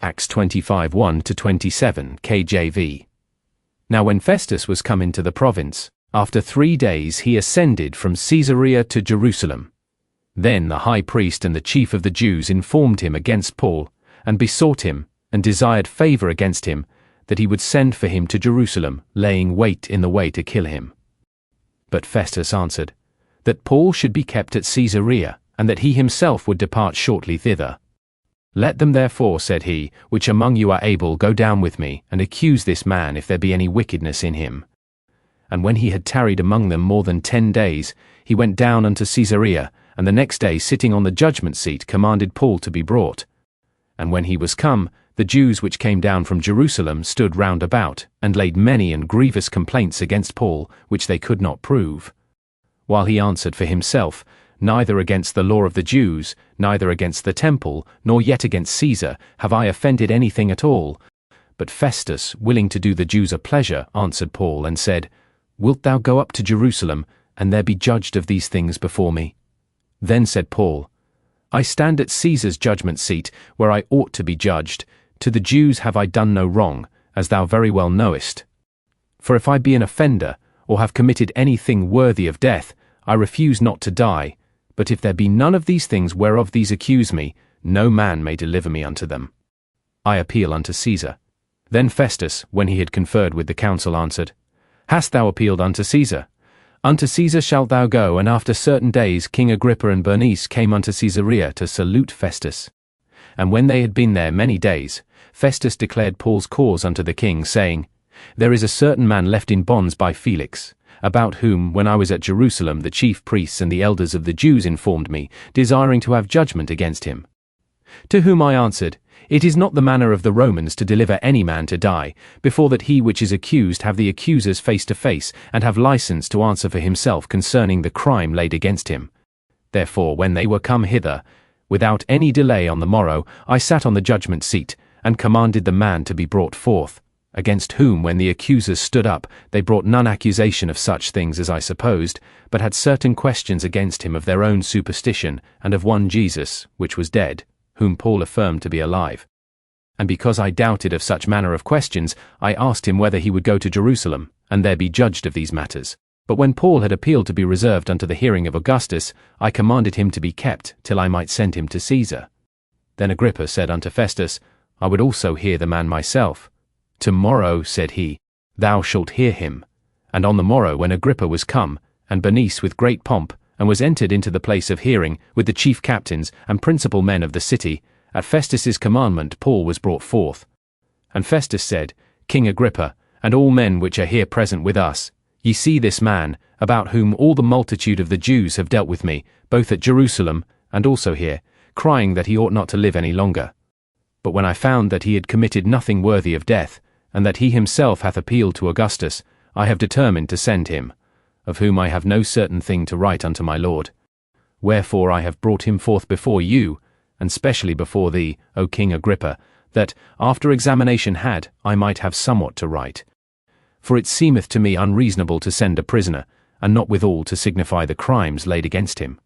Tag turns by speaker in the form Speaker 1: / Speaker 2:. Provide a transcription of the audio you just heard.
Speaker 1: Acts 25 1-27 KJV. Now when Festus was come into the province, after 3 days he ascended from Caesarea to Jerusalem. Then the high priest and the chief of the Jews informed him against Paul, and besought him, and desired favor against him, that he would send for him to Jerusalem, laying wait in the way to kill him. But Festus answered, that Paul should be kept at Caesarea, and that he himself would depart shortly thither. Let them therefore, said he, which among you are able, go down with me, and accuse this man, if there be any wickedness in him. And when he had tarried among them more than 10 days, he went down unto Caesarea, and the next day, sitting on the judgment seat, commanded Paul to be brought. And when he was come, the Jews which came down from Jerusalem stood round about, and laid many and grievous complaints against Paul, which they could not prove. While he answered for himself, neither against the law of the Jews, neither against the temple, nor yet against Caesar, have I offended anything at all. But Festus, willing to do the Jews a pleasure, answered Paul, and said, Wilt thou go up to Jerusalem, and there be judged of these things before me? Then said Paul, I stand at Caesar's judgment seat, where I ought to be judged. To the Jews have I done no wrong, as thou very well knowest. For if I be an offender, or have committed anything worthy of death, I refuse not to die. But if there be none of these things whereof these accuse me, no man may deliver me unto them. I appeal unto Caesar. Then Festus, when he had conferred with the council, answered, Hast thou appealed unto Caesar? Unto Caesar shalt thou go. And after certain days King Agrippa and Bernice came unto Caesarea to salute Festus. And when they had been there many days, Festus declared Paul's cause unto the king, saying, There is a certain man left in bonds by Felix, about whom, when I was at Jerusalem, the chief priests and the elders of the Jews informed me, desiring to have judgment against him. To whom I answered, It is not the manner of the Romans to deliver any man to die, before that he which is accused have the accusers face to face, and have license to answer for himself concerning the crime laid against him. Therefore, when they were come hither, without any delay on the morrow, I sat on the judgment seat, and commanded the man to be brought forth, against whom, when the accusers stood up, they brought none accusation of such things as I supposed, but had certain questions against him of their own superstition, and of one Jesus, which was dead, whom Paul affirmed to be alive. And because I doubted of such manner of questions, I asked him whether he would go to Jerusalem, and there be judged of these matters. But when Paul had appealed to be reserved unto the hearing of Augustus, I commanded him to be kept, till I might send him to Caesar. Then Agrippa said unto Festus, I would also hear the man myself. Tomorrow, said he, thou shalt hear him. And on the morrow, when Agrippa was come, and Bernice with great pomp, and was entered into the place of hearing, with the chief captains and principal men of the city, at Festus's commandment Paul was brought forth. And Festus said, King Agrippa, and all men which are here present with us, ye see this man, about whom all the multitude of the Jews have dealt with me, both at Jerusalem, and also here, crying that he ought not to live any longer. But when I found that he had committed nothing worthy of death, and that he himself hath appealed to Augustus, I have determined to send him, of whom I have no certain thing to write unto my Lord. Wherefore I have brought him forth before you, and specially before thee, O King Agrippa, that, after examination had, I might have somewhat to write. For it seemeth to me unreasonable to send a prisoner, and not withal to signify the crimes laid against him.